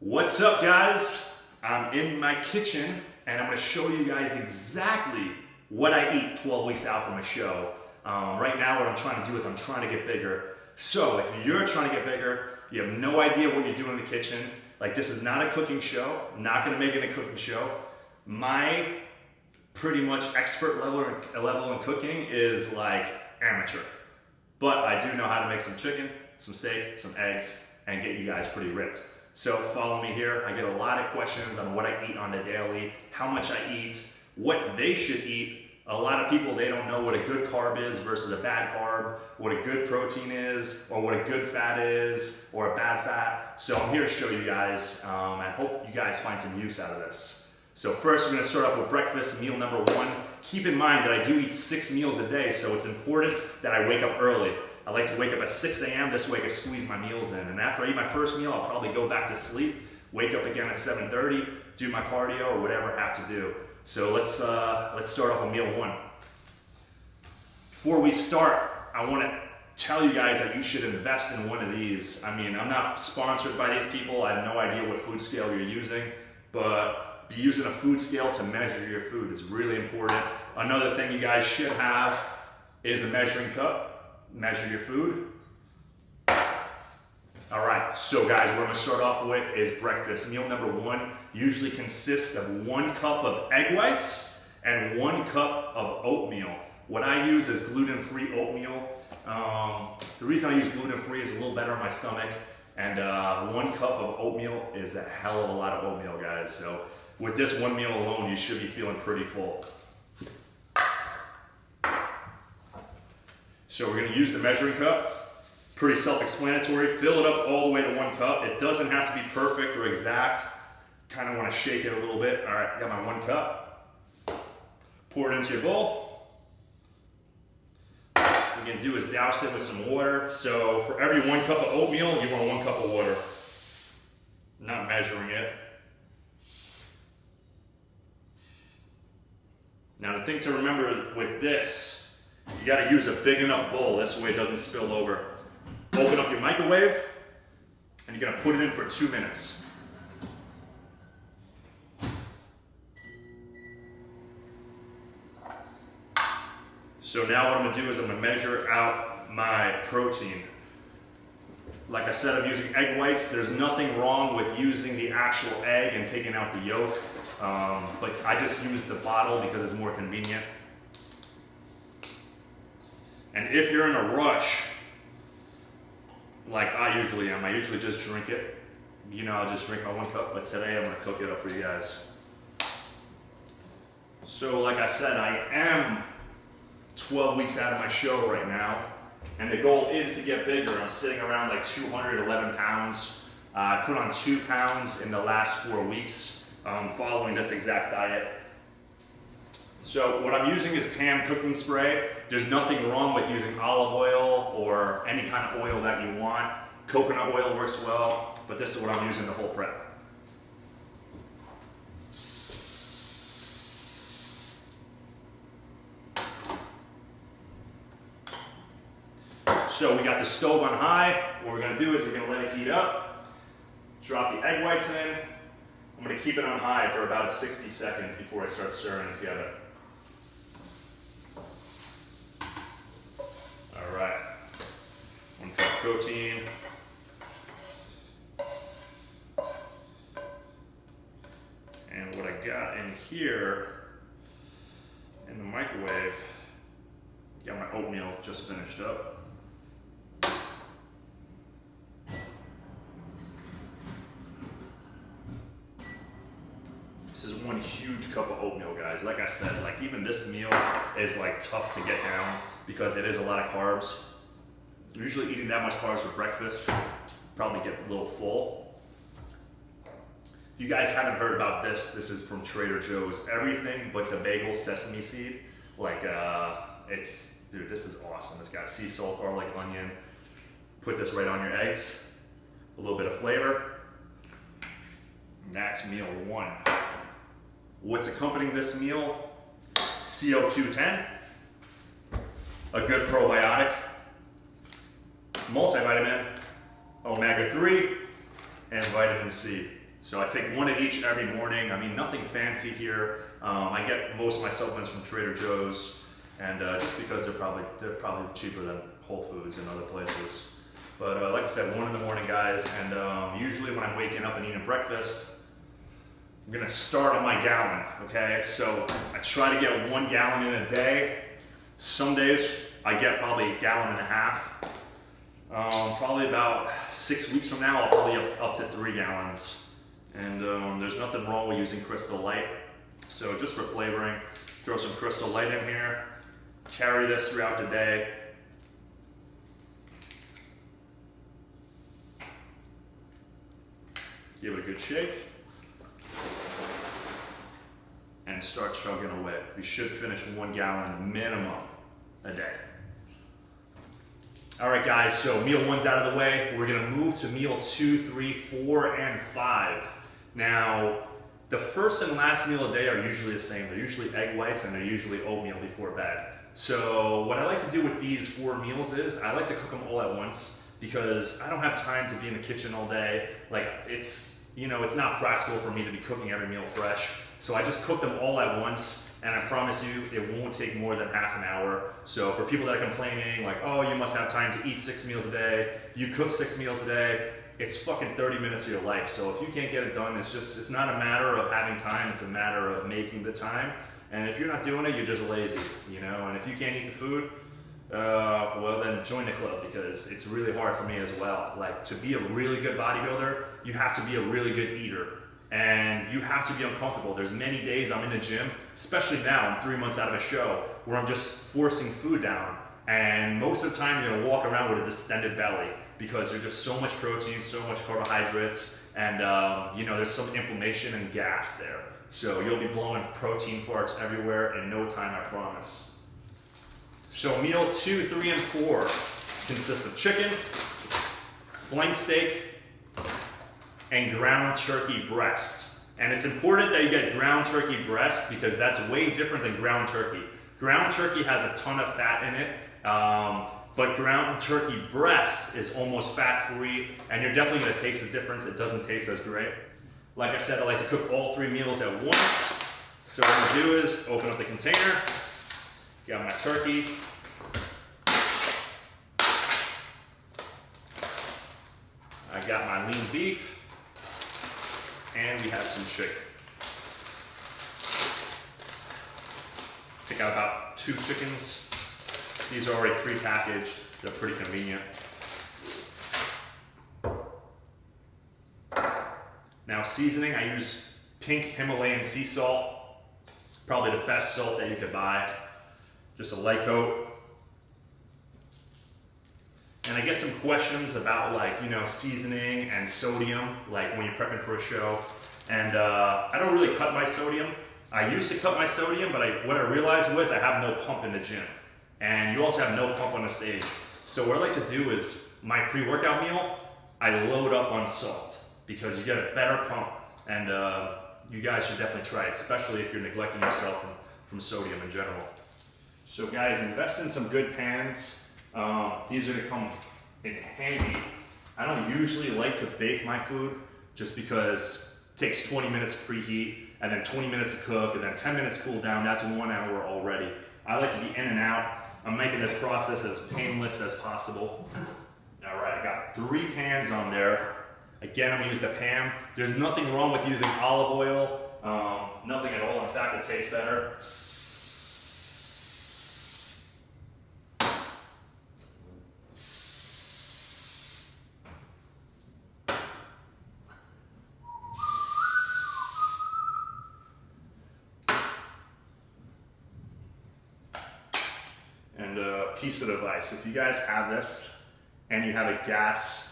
What's up, guys? I'm in my kitchen and I'm going to show you guys exactly what I eat 12 weeks out from a show. Right now what I'm trying to do is I'm trying to get bigger. So if you're trying to get bigger, you have no idea what you're doing in the kitchen, like this is not a cooking show, I'm not going to make it a cooking show. My pretty much expert level in cooking is like amateur. But I do know how to make some chicken, some steak, some eggs, and get you guys pretty ripped. So follow me here. I get a lot of questions on what I eat on the daily, how much I eat, what they should eat. A lot of people, they don't know what a good carb is versus a bad carb, what a good protein is, or what a good fat is, or a bad fat. So I'm here to show you guys. I hope you guys find some use out of this. So first we're going to start off with breakfast, meal number one. Keep in mind that I do eat 6 meals a day, so it's important that I wake up early. I like to wake up at 6 a.m. This way I can squeeze my meals in. And after I eat my first meal, I'll probably go back to sleep, wake up again at 7:30, do my cardio or whatever I have to do. So let's start off with meal one. Before we start, I want to tell you guys that you should invest in one of these. I mean, I'm not sponsored by these people. I have no idea what food scale you're using, but be using a food scale to measure your food is really important. Another thing you guys should have is a measuring cup. Measure your food. All right, so guys, what I'm gonna start off with is breakfast. Meal number one usually consists of 1 cup of egg whites and 1 cup of oatmeal. What I use is gluten-free oatmeal. The reason I use gluten-free is a little better on my stomach, and 1 cup of oatmeal is a hell of a lot of oatmeal, guys. So with this one meal alone, you should be feeling pretty full. So we're going to use the measuring cup. Pretty self-explanatory. Fill it up all the way to 1 cup. It doesn't have to be perfect or exact. Kind of want to shake it a little bit. All right, got my 1 cup. Pour it into your bowl. What you're going to do is douse it with some water. So for every 1 cup of oatmeal, you want 1 cup of water. Not measuring it. Now the thing to remember with this, you got to use a big enough bowl, this way it doesn't spill over. Open up your microwave, and you're going to put it in for 2 minutes. So now what I'm going to do is I'm going to measure out my protein. Like I said, I'm using egg whites. There's nothing wrong with using the actual egg and taking out the yolk, but I just use the bottle because it's more convenient. And if you're in a rush, like I usually am, I usually just drink it. You know, I'll just drink my 1 cup, but today I'm gonna cook it up for you guys. So like I said, I am 12 weeks out of my show right now, and the goal is to get bigger. I'm sitting around like 211 pounds. I put on 2 pounds in the last 4 weeks following this exact diet. So what I'm using is Pam cooking spray. There's nothing wrong with using olive oil or any kind of oil that you want. Coconut oil works well, but this is what I'm using the whole prep. So we got the stove on high. What we're gonna do is we're gonna let it heat up, drop the egg whites in. I'm gonna keep it on high for about 60 seconds before I start stirring it together. All right, 1 cup protein. And what I got in here in the microwave, got my oatmeal just finished up. This is 1 huge cup of oatmeal, guys. Like I said, like even this meal is like tough to get down because it is a lot of carbs. Usually eating that much carbs for breakfast, probably get a little full. If you guys haven't heard about this, this is from Trader Joe's. Everything but the bagel sesame seed. Like, dude, this is awesome. It's got sea salt, garlic, onion. Put this right on your eggs. A little bit of flavor. And that's meal one. What's accompanying this meal? CoQ10, a good probiotic, multivitamin, omega-3, and vitamin C. So I take one of each every morning. I mean, nothing fancy here. I get most of my supplements from Trader Joe's, and just because they're probably cheaper than Whole Foods and other places. But like I said, 1 in the morning, guys, and usually when I'm waking up and eating breakfast, I'm gonna start on my gallon, okay? So I try to get 1 gallon in a day. Some days I get probably 1.5 gallons. Probably about 6 weeks from now, I'll probably up to 3 gallons. And there's nothing wrong with using Crystal Light. So just for flavoring, throw some Crystal Light in here. Carry this throughout the day. Give it a good shake. And start chugging away. We should finish 1 gallon minimum a day. All right, guys, so meal 1's out of the way. We're gonna move to meal 2, 3, 4, and 5. Now, the first and last meal of the day are usually the same. They're usually egg whites and they're usually oatmeal before bed. So what I like to do with these 4 meals is I like to cook them all at once because I don't have time to be in the kitchen all day. Like it's not practical for me to be cooking every meal fresh. So I just cook them all at once, and I promise you it won't take more than half an hour. So for people that are complaining like, oh, you must have time to eat 6 meals a day, you cook 6 meals a day, it's fucking 30 minutes of your life. So if you can't get it done, it's not a matter of having time, it's a matter of making the time. And if you're not doing it, you're just lazy, and if you can't eat the food, well then join the club, because it's really hard for me as well. Like, to be a really good bodybuilder, you have to be a really good eater. And you have to be uncomfortable. There's many days I'm in the gym, especially now, I'm 3 months out of a show, where I'm just forcing food down. And most of the time you're gonna walk around with a distended belly because there's just so much protein, so much carbohydrates, and there's some inflammation and gas there. So you'll be blowing protein farts everywhere in no time, I promise. So meal 2, 3, and 4 consists of chicken, flank steak, and ground turkey breast. And it's important that you get ground turkey breast because that's way different than ground turkey. Ground turkey has a ton of fat in it, but ground turkey breast is almost fat-free, and you're definitely gonna taste the difference. It doesn't taste as great. Like I said, I like to cook all 3 meals at once. So what I'm gonna do is open up the container, got my turkey, I got my lean beef, and we have some chicken. Pick out about 2 chickens. These are already pre-packaged. They're pretty convenient. Now seasoning, I use pink Himalayan sea salt. Probably the best salt that you could buy. Just a light coat. And I get some questions about seasoning and sodium, like when you're prepping for a show. And I don't really cut my sodium. I used to cut my sodium, but what I realized was I have no pump in the gym. And you also have no pump on the stage. So what I like to do is, my pre-workout meal, I load up on salt because you get a better pump. And you guys should definitely try it, especially if you're neglecting yourself from sodium in general. So guys, invest in some good pans. These are gonna come in handy. I don't usually like to bake my food just because it takes 20 minutes to preheat and then 20 minutes to cook and then 10 minutes to cool down. That's 1 hour already. I like to be in and out. I'm making this process as painless as possible. All right, I got 3 pans on there. Again, I'm gonna use the pan. There's nothing wrong with using olive oil. Nothing at all. In fact, it tastes better. And a piece of advice, if you guys have this and you have a gas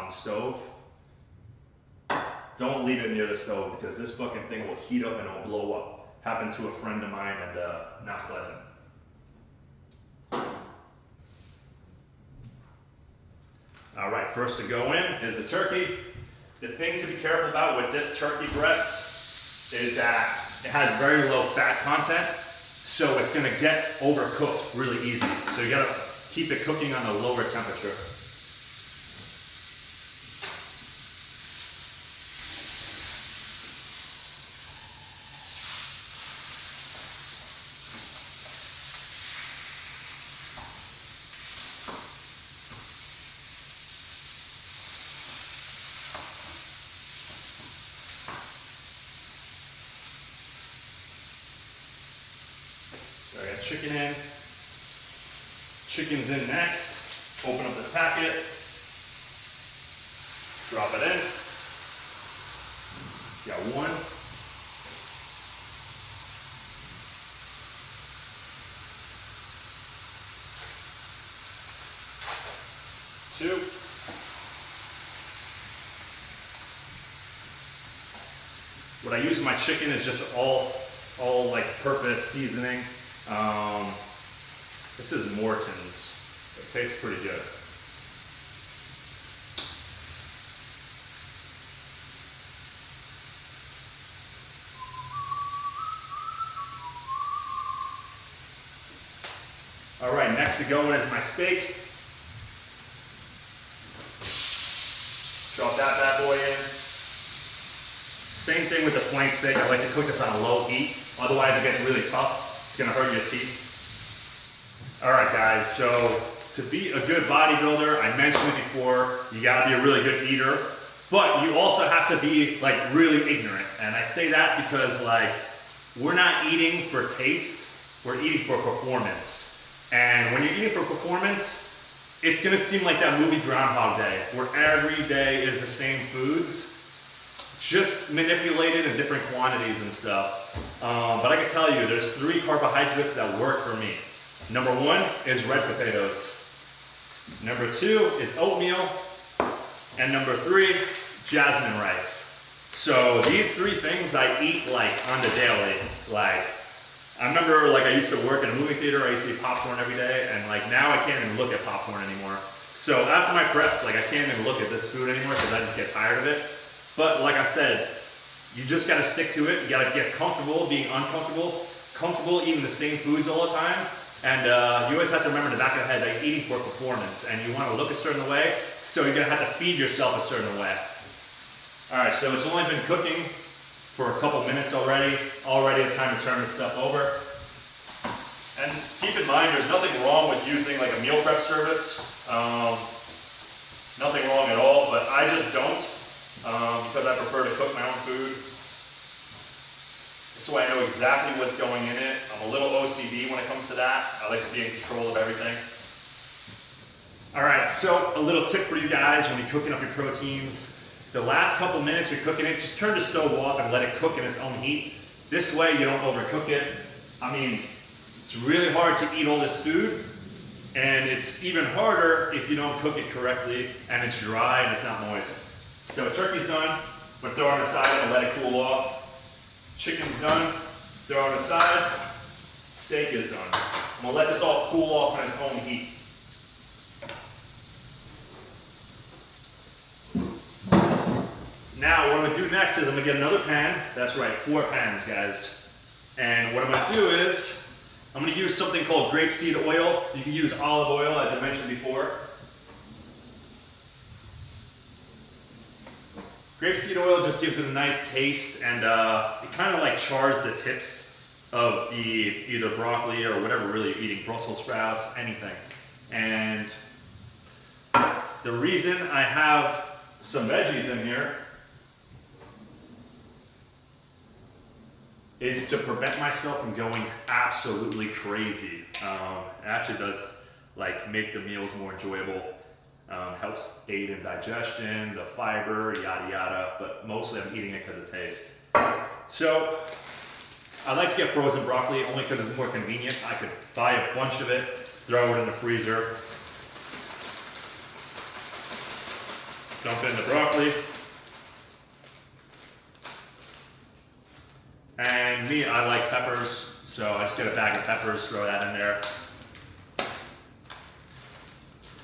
stove, don't leave it near the stove because this fucking thing will heat up and it'll blow up. Happened to a friend of mine and not pleasant. All right, first to go in is the turkey. The thing to be careful about with this turkey breast is that it has very low fat content. So it's gonna get overcooked really easy. So you gotta keep it cooking on a lower temperature. chicken in. Chicken's in next. Open up this packet. Drop it in. Got one. Two. What I use in my chicken is just all like purpose seasoning. This is Morton's. It tastes pretty good. All right, next to go in is my steak. Drop that bad boy in. Same thing with the flank steak. I like to cook this on a low heat. Otherwise it gets really tough. It's gonna hurt your teeth. All right guys, so to be a good bodybuilder, I mentioned it before, you gotta be a really good eater, but you also have to be like really ignorant. And I say that because like, we're not eating for taste, we're eating for performance. And when you're eating for performance, it's gonna seem like that movie Groundhog Day, where every day is the same foods, just manipulated in different quantities and stuff. But I can tell you, there's 3 carbohydrates that work for me. Number 1 is red potatoes. Number 2 is oatmeal. And number 3, jasmine rice. So these 3 things I eat like on the daily. Like, I remember like I used to work in a movie theater, I used to eat popcorn every day, and like now I can't even look at popcorn anymore. So after my preps, like I can't even look at this food anymore because I just get tired of it. But like I said, you just gotta stick to it. You gotta get comfortable being uncomfortable, comfortable eating the same foods all the time. And you always have to remember in the back of the head that you're eating for performance and you wanna look a certain way, so you're gonna have to feed yourself a certain way. All right, so it's only been cooking for a couple minutes already. Already it's time to turn this stuff over. And keep in mind, there's nothing wrong with using like a meal prep service. Nothing wrong at all, but I just don't. Because I prefer to cook my own food. So I know exactly what's going in it. I'm a little OCD when it comes to that. I like to be in control of everything. All right, so a little tip for you guys when you're cooking up your proteins. The last couple minutes you're cooking it, just turn the stove off and let it cook in its own heat. This way you don't overcook it. I mean, it's really hard to eat all this food, and it's even harder if you don't cook it correctly and it's dry and it's not moist. So turkey's done, I'm gonna throw it on the side and let it cool off. Chicken's done, throw it on the side. Steak is done. I'm gonna let this all cool off in its own heat. Now what I'm gonna do next is I'm gonna get another pan. That's right, 4 pans, guys. And what I'm gonna do is, I'm gonna use something called grapeseed oil. You can use olive oil, as I mentioned before. Grapeseed oil just gives it a nice taste, and it kind of like chars the tips of the either broccoli or whatever really you're eating, Brussels sprouts, anything. And the reason I have some veggies in here is to prevent myself from going absolutely crazy. It actually does like make the meals more enjoyable. Helps aid in digestion, the fiber, yada yada, but mostly I'm eating it because of taste. So I like to get frozen broccoli only because it's more convenient. I could buy a bunch of it, throw it in the freezer, dump in the broccoli. And me, I like peppers, so I just get a bag of peppers, throw that in there.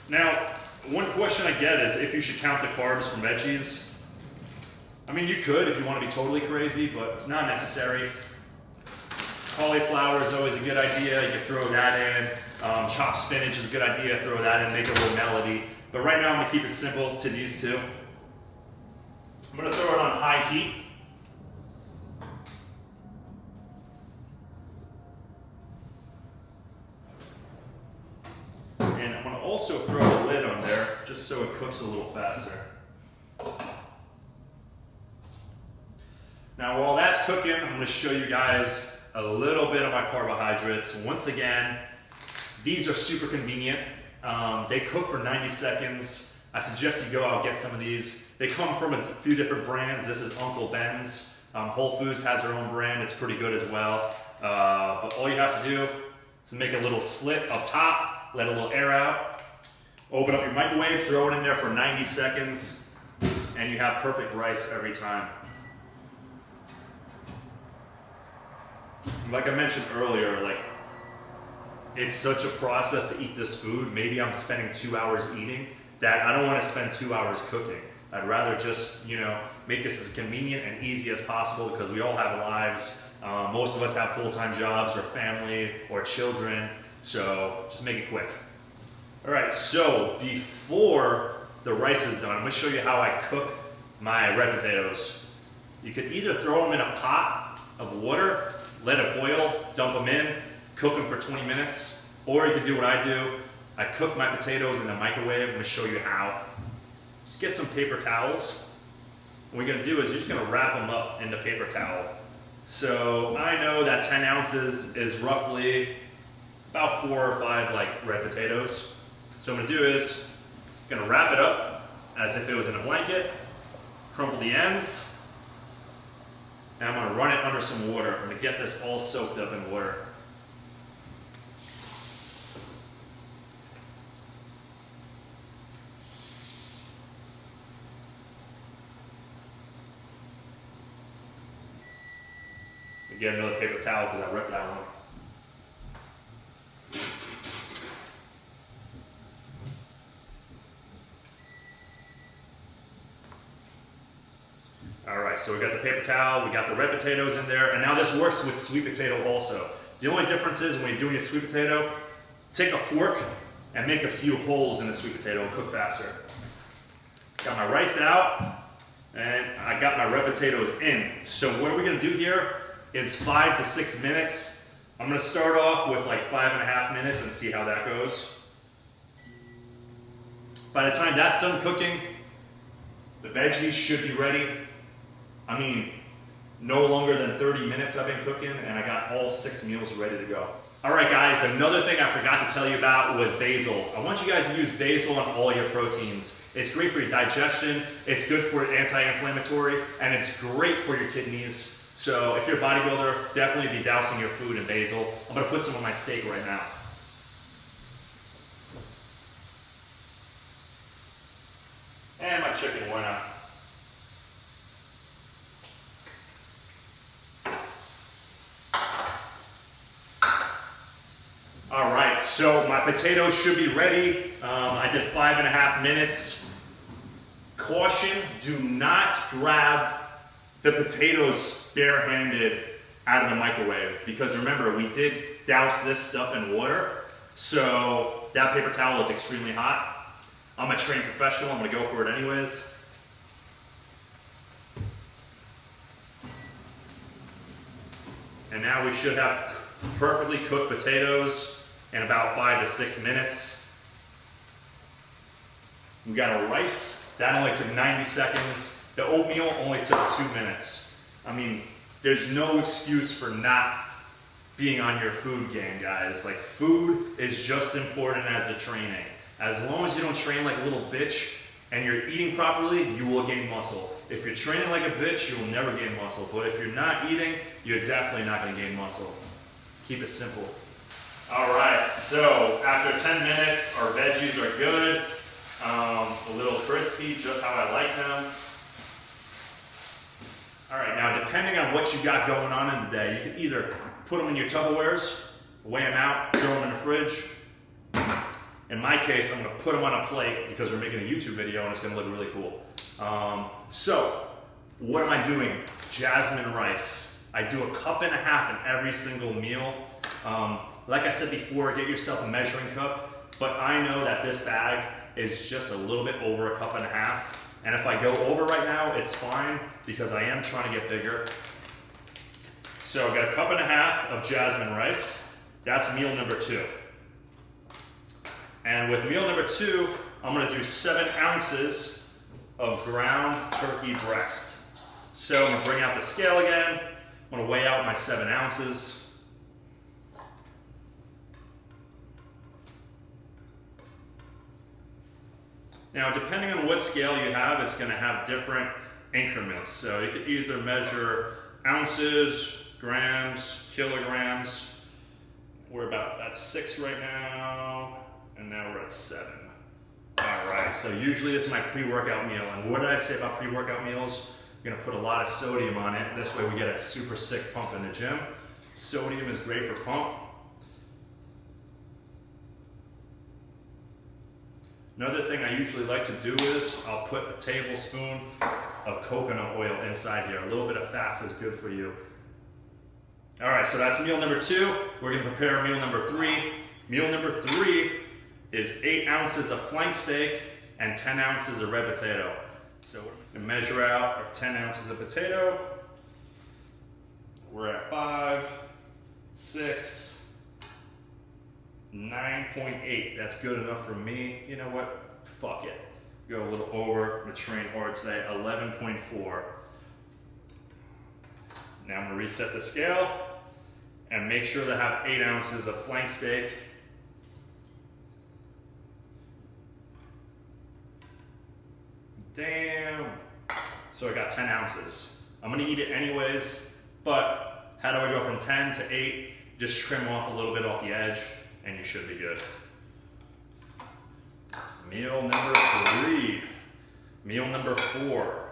Now, one question I get is if you should count the carbs from veggies. I mean, you could if you want to be totally crazy, but it's not necessary. Cauliflower is always a good idea. You can throw that in. Chopped spinach is a good idea. Throw that in, make a little melody. But right now I'm gonna keep it simple to these 2. I'm gonna throw it on high heat. And I'm gonna also throw a lid on there just so it cooks a little faster. Now while that's cooking, I'm gonna show you guys a little bit of my carbohydrates. Once again, these are super convenient. They cook for 90 seconds. I suggest you go out and get some of these. They come from a few different brands. This is Uncle Ben's. Whole Foods has their own brand. It's pretty good as well. But all you have to do is make a little slit up top, let a little air out, open up your microwave, throw it in there for 90 seconds, and you have perfect rice every time. Like I mentioned earlier, like, it's such a process to eat this food. Maybe I'm spending 2 hours eating that I don't want to spend 2 hours cooking. I'd rather just, make this as convenient and easy as possible because we all have lives. Most of us have full-time jobs or family or children, so just make it quick. All right, so before the rice is done, I'm gonna show you how I cook my red potatoes. You could either throw them in a pot of water, let it boil, dump them in, cook them for 20 minutes, or you could do what I do. I cook my potatoes in the microwave. I'm gonna show you how. Just get some paper towels. What you're gonna do is you're just gonna wrap them up in the paper towel. So I know that 10 ounces is roughly about 4 or 5 red potatoes. So what I'm gonna do is I'm gonna wrap it up as if it was in a blanket, crumple the ends, and I'm gonna run it under some water. I'm gonna get this all soaked up in water. Get another paper towel because I ripped that one. All right, so we got the paper towel, we got the red potatoes in there, and now this works with sweet potato also. The only difference is when you're doing a sweet potato, take a fork and make a few holes in the sweet potato and cook faster. Got my rice out, and I got my red potatoes in. So what are we gonna do here is 5 to 6 minutes. I'm gonna start off with 5.5 minutes and see how that goes. By the time that's done cooking, the veggies should be ready. I mean, no longer than 30 minutes I've been cooking, and I got all 6 meals ready to go. All right, guys, another thing I forgot to tell you about was basil. I want you guys to use basil on all your proteins. It's great for your digestion, it's good for anti-inflammatory, and it's great for your kidneys. So if you're a bodybuilder, definitely be dousing your food in basil. I'm gonna put some on my steak right now. And my chicken, why not? All right, so my potatoes should be ready. I did 5.5 minutes. Caution, do not grab the potatoes barehanded out of the microwave, because remember, we did douse this stuff in water, so that paper towel is extremely hot. I'm a trained professional, I'm gonna go for it anyways. And now we should have perfectly cooked potatoes in about 5 to 6 minutes. We got our rice, that only took 90 seconds. The oatmeal only took 2 minutes. I mean, there's no excuse for not being on your food game, guys. Food is just as important as the training. As long as you don't train like a little bitch and you're eating properly, you will gain muscle. If you're training like a bitch, you will never gain muscle. But if you're not eating, you're definitely not gonna gain muscle. Keep it simple. All right, so after 10 minutes, our veggies are good. A little crispy, just how I like them. All right, now depending on what you got going on in the day, you can either put them in your Tupperwares, weigh them out, throw them in the fridge. In my case, I'm gonna put them on a plate because we're making a YouTube video and it's gonna look really cool. So, what am I doing? Jasmine rice. I do 1.5 cups in every single meal. Like I said before, get yourself a measuring cup, but I know that this bag is just a little bit over 1.5 cups. And if I go over right now, it's fine because I am trying to get bigger. So I've got 1.5 cups of jasmine rice. That's meal number 2. And with meal number 2, I'm gonna do 7 ounces of ground turkey breast. So I'm gonna bring out the scale again. I'm gonna weigh out my 7 ounces. Now, depending on what scale you have, it's going to have different increments. So you could either measure ounces, grams, kilograms. We're about at 6 right now, and now we're at 7. All right, so usually this is my pre-workout meal. And what did I say about pre-workout meals? You're gonna put a lot of sodium on it. This way we get a super sick pump in the gym. Sodium is great for pump. Another thing I usually like to do is I'll put a tablespoon of coconut oil inside here. A little bit of fats is good for you. All right, so that's meal number 2. We're gonna prepare meal number 3. Meal number 3 is 8 ounces of flank steak and 10 ounces of red potato. So we're gonna measure out our 10 ounces of potato. We're at 5, 6, 9.8. That's good enough for me. You know what? Fuck it. Go a little over. I'm gonna train hard today. 11.4. Now I'm gonna reset the scale and make sure to have 8 ounces of flank steak. Damn. So I got 10 ounces. I'm gonna eat it anyways, but how do I go from 10 to 8? Just trim off a little bit off the edge and you should be good. That's meal number 3. Meal number 4.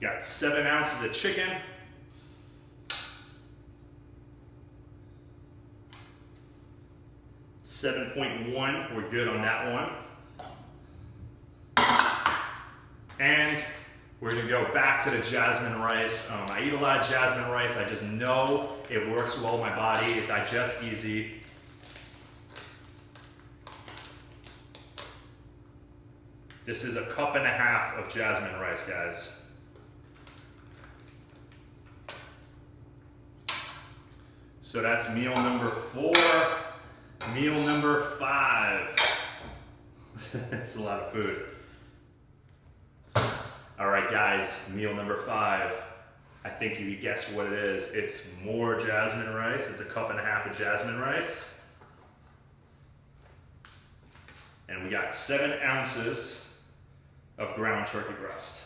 Got 7 ounces of chicken. $7.1, we're good on that one. And we're gonna go back to the jasmine rice. I eat a lot of jasmine rice. I just know it works well in my body. It digests easy. This is 1.5 cups of jasmine rice, guys. So that's meal number 4. Meal number 5. It's a lot of food. All right, guys, meal number 5. I think you guessed what it is. It's more jasmine rice. It's 1.5 cups of jasmine rice. And we got 7 ounces of ground turkey breast.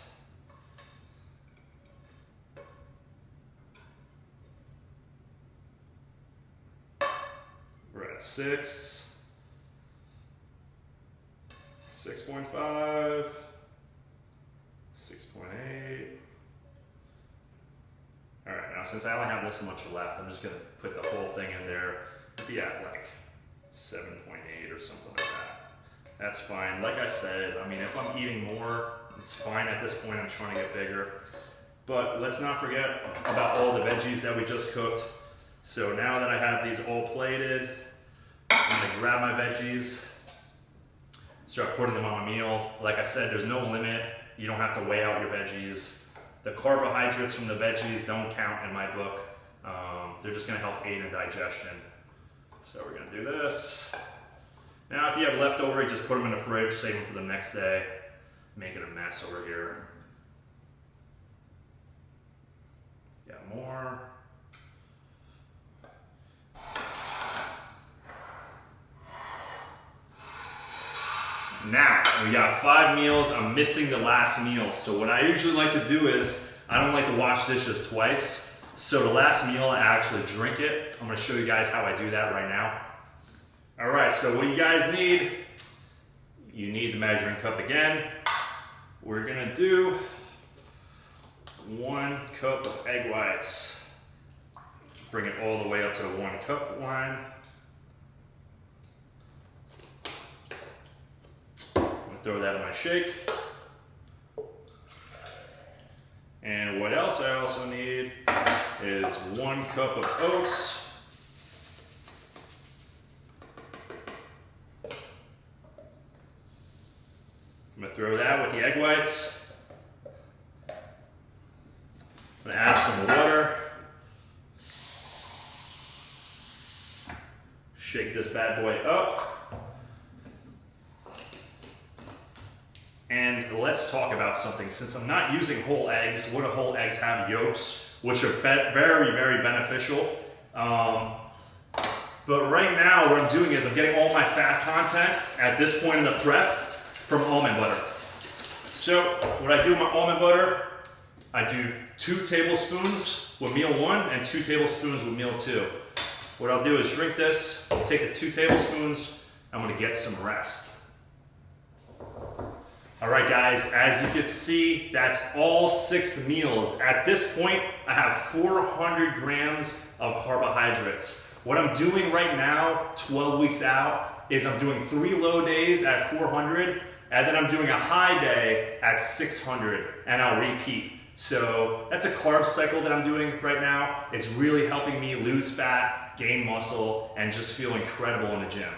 We're at 6, 6.5, 6.8. All right, now since I only have this much left, I'm just gonna put the whole thing in there. Be at like 7.8 or something like that. That's fine. Like I said, I mean, if I'm eating more, it's fine at this point. I'm trying to get bigger. But let's not forget about all the veggies that we just cooked. So now that I have these all plated, I'm gonna grab my veggies, start putting them on my meal. Like I said, there's no limit. You don't have to weigh out your veggies. The carbohydrates from the veggies don't count in my book. They're just gonna help aid in digestion. So we're gonna do this. Now, if you have leftover, just put them in the fridge, save them for the next day. Making a mess over here. Got more. Now, we got 5 meals. I'm missing the last meal. So what I usually like to do is, I don't like to wash dishes twice. So the last meal, I actually drink it. I'm gonna show you guys how I do that right now. All right, so what you guys need, you need the measuring cup again. We're gonna do 1 cup of egg whites. Bring it all the way up to the 1 cup line. Throw that in my shake. And what else I also need is 1 cup of oats. I'm gonna throw that with the egg whites. I'm gonna add some water. Shake this bad boy up. And let's talk about something. Since I'm not using whole eggs, what do whole eggs have? Yolks, which are very, very beneficial. But But right now, what I'm doing is I'm getting all my fat content at this point in the prep from almond butter. So what I do with my almond butter, I do 2 tablespoons with meal 1 and 2 tablespoons with meal 2. What I'll do is drink this, take the 2 tablespoons, I'm gonna get some rest. All right guys, as you can see, that's all 6 meals. At this point, I have 400 grams of carbohydrates. What I'm doing right now, 12 weeks out, is I'm doing 3 low days at 400, and then I'm doing a high day at 600, and I'll repeat. So that's a carb cycle that I'm doing right now. It's really helping me lose fat, gain muscle, and just feel incredible in the gym.